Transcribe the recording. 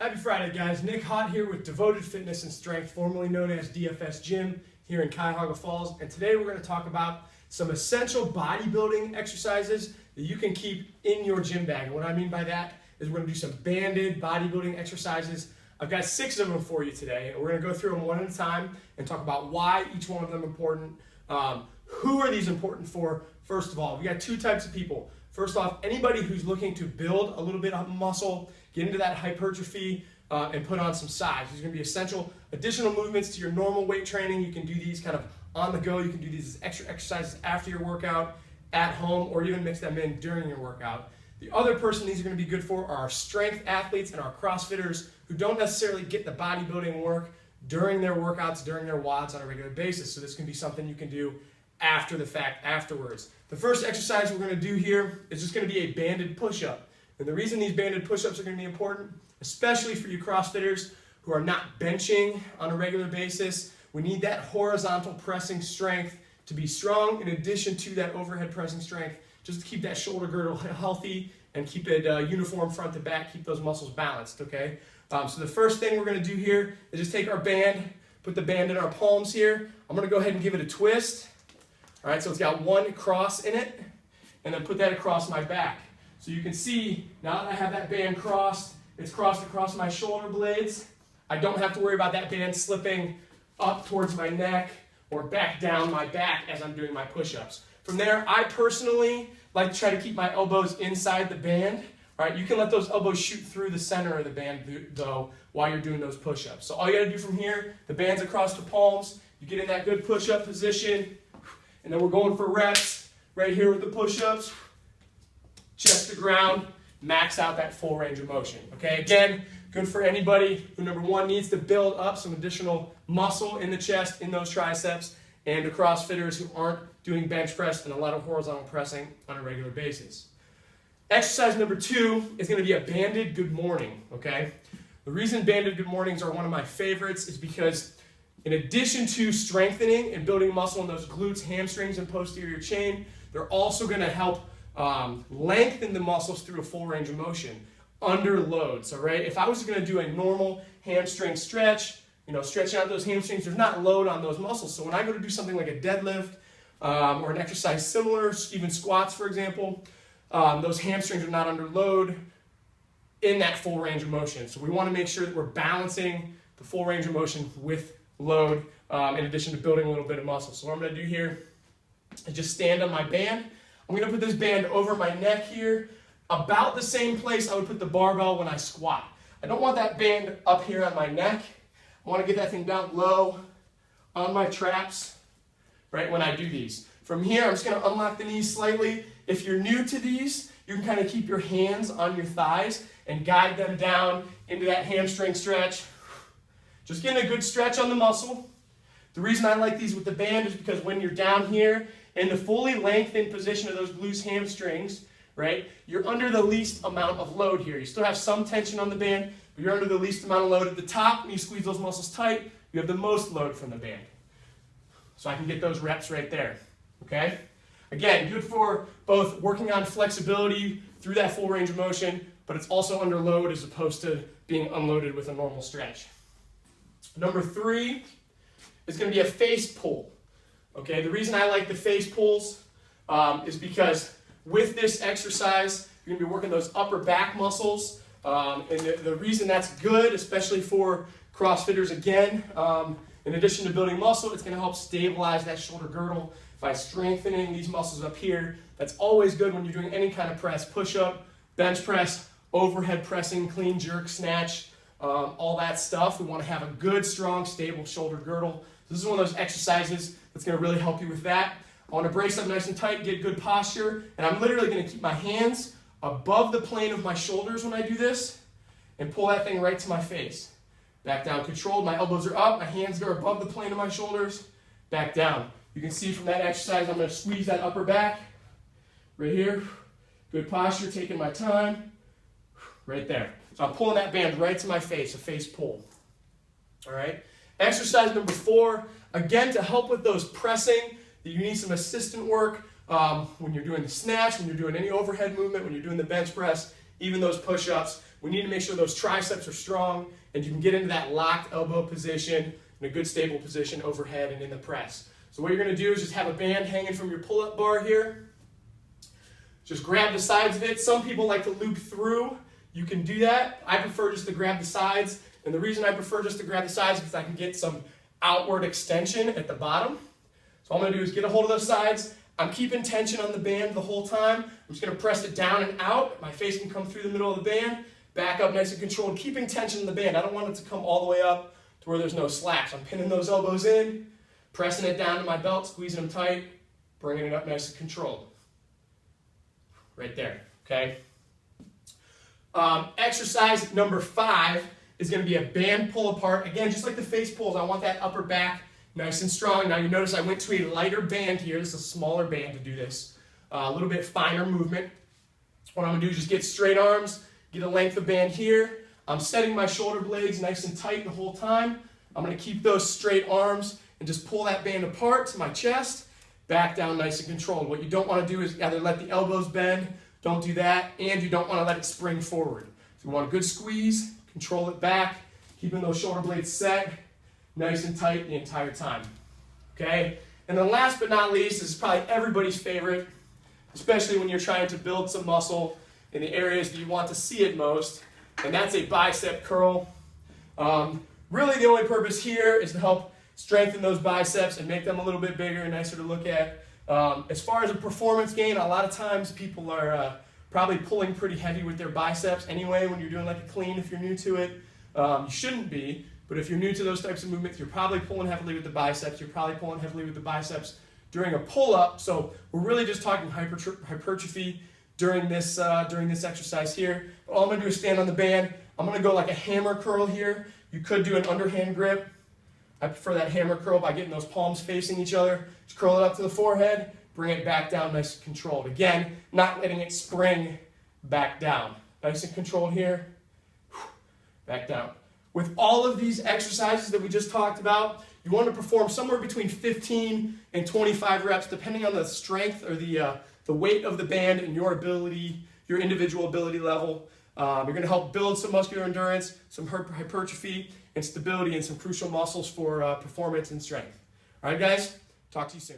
Happy Friday, guys. Nick Hott here with Devoted Fitness and Strength, formerly known as DFS Gym, here in Cuyahoga Falls. And today we're going to talk about some essential bodybuilding exercises that you can keep in your gym bag. And what I mean by that is we're going to do some banded bodybuilding exercises. I've got 6 of them for you today, and we're going to go through them one at a time and talk about why each one of them is important. Who are these important for? First of all, we got 2 types of people. First off, anybody who's looking to build a little bit of muscle, get into that hypertrophy, and put on some size. These are going to be essential additional movements to your normal weight training. You can do these kind of on the go. You can do these as extra exercises after your workout, at home, or even mix them in during your workout. The other person these are going to be good for are our strength athletes and our CrossFitters who don't necessarily get the bodybuilding work during their workouts, during their WODs on a regular basis. So this can be something you can do after the fact, afterwards. The first exercise we're going to do here is just going to be a banded push-up. And the reason these banded push-ups are going to be important, especially for you CrossFitters who are not benching on a regular basis, we need that horizontal pressing strength to be strong in addition to that overhead pressing strength, just to keep that shoulder girdle healthy and keep it uniform front to back, keep those muscles balanced, okay? So the first thing we're going to do here is just take our band, put the band in our palms here. I'm going to go ahead and give it a twist. All right, so it's got one cross in it, and then put that across my back. So you can see, now that I have that band crossed, it's crossed across my shoulder blades. I don't have to worry about that band slipping up towards my neck or back down my back as I'm doing my push-ups. From there, I personally like to try to keep my elbows inside the band. All right, you can let those elbows shoot through the center of the band, though, while you're doing those push-ups. So all you gotta do from here, the band's across the palms, you get in that good push-up position, and then we're going for reps right here with the push-ups, chest to ground, max out that full range of motion. Okay, again, good for anybody who, number one, needs to build up some additional muscle in the chest, in those triceps, and the CrossFitters who aren't doing bench press and a lot of horizontal pressing on a regular basis. Exercise number 2 is going to be a banded good morning, okay? The reason banded good mornings are one of my favorites is because in addition to strengthening and building muscle in those glutes, hamstrings, and posterior chain, they're also going to help lengthen the muscles through a full range of motion under loads, all right? If I was going to do a normal hamstring stretch, stretching out those hamstrings, there's not load on those muscles. So when I go to do something like a deadlift or an exercise similar, even squats, for example, those hamstrings are not under load in that full range of motion. So we want to make sure that we're balancing the full range of motion with load in addition to building a little bit of muscle. So what I'm going to do here is just stand on my band. I'm going to put this band over my neck here, about the same place I would put the barbell when I squat. I don't want that band up here on my neck. I want to get that thing down low on my traps, right, when I do these. From here, I'm just going to unlock the knees slightly. If you're new to these, you can kind of keep your hands on your thighs and guide them down into that hamstring stretch. Just getting a good stretch on the muscle. The reason I like these with the band is because when you're down here in the fully lengthened position of those glutes, hamstrings, right, you're under the least amount of load here. You still have some tension on the band, but you're under the least amount of load at the top. When you squeeze those muscles tight, you have the most load from the band. So I can get those reps right there, okay? Again, good for both working on flexibility through that full range of motion, but it's also under load as opposed to being unloaded with a normal stretch. Number 3 is going to be a face pull. Okay, the reason I like the face pulls is because with this exercise, you're going to be working those upper back muscles. And the reason that's good, especially for CrossFitters, again, in addition to building muscle, it's going to help stabilize that shoulder girdle by strengthening these muscles up here. That's always good when you're doing any kind of press, push-up, bench press, overhead pressing, clean jerk, snatch, all that stuff. We want to have a good, strong, stable shoulder girdle. This is one of those exercises that's going to really help you with that. I want to brace up nice and tight, get good posture, and I'm literally going to keep my hands above the plane of my shoulders when I do this and pull that thing right to my face. Back down, controlled, my elbows are up, my hands are above the plane of my shoulders, back down. You can see from that exercise, I'm going to squeeze that upper back right here. Good posture, taking my time, right there. So I'm pulling that band right to my face, a face pull. All right. Exercise number 4, again, to help with those pressing, you need some assistant work when you're doing the snatch, when you're doing any overhead movement, when you're doing the bench press, even those push-ups. we need to make sure those triceps are strong and you can get into that locked elbow position in a good stable position overhead and in the press. So what you're going to do is just have a band hanging from your pull-up bar here. Just grab the sides of it. Some people like to loop through. You can do that. I prefer just to grab the sides. And the reason I prefer just to grab the sides is because I can get some outward extension at the bottom. So all I'm going to do is get a hold of those sides. I'm keeping tension on the band the whole time. I'm just going to press it down and out. My face can come through the middle of the band. Back up nice and controlled, keeping tension in the band. I don't want it to come all the way up to where there's no slack. So I'm pinning those elbows in, pressing it down to my belt, squeezing them tight, bringing it up nice and controlled. Right there, okay? Exercise number 5 is going to be a band pull apart. Again, just like the face pulls, I want that upper back nice and strong. Now you notice I went to a lighter band here. This is a smaller band to do this. A little bit finer movement. What I'm going to do is just get straight arms, get a length of band here. I'm setting my shoulder blades nice and tight the whole time. I'm going to keep those straight arms and just pull that band apart to my chest, back down nice and controlled. What you don't want to do is either let the elbows bend, don't do that, and you don't want to let it spring forward. So you want a good squeeze, control it back, keeping those shoulder blades set, nice and tight the entire time. Okay? And then last but not least, this is probably everybody's favorite, especially when you're trying to build some muscle in the areas that you want to see it most, and that's a bicep curl. Really the only purpose here is to help strengthen those biceps and make them a little bit bigger and nicer to look at. As far as a performance gain, a lot of times people are probably pulling pretty heavy with their biceps anyway when you're doing like a clean. If you're new to it, you shouldn't be, but if you're new to those types of movements, you're probably pulling heavily with the biceps. You're probably pulling heavily with the biceps during a pull-up. So we're really just talking hypertrophy during this exercise here. But all I'm going to do is stand on the band. I'm going to go like a hammer curl here. You could do an underhand grip. I prefer that hammer curl by getting those palms facing each other. Just curl it up to the forehead, bring it back down nice and controlled. Again, not letting it spring back down. Nice and controlled here, back down. With all of these exercises that we just talked about, you want to perform somewhere between 15 and 25 reps, depending on the strength or the weight of the band and your ability, your individual ability level. You're going to help build some muscular endurance, some hypertrophy, and stability, and some crucial muscles for performance and strength. All right, guys, talk to you soon.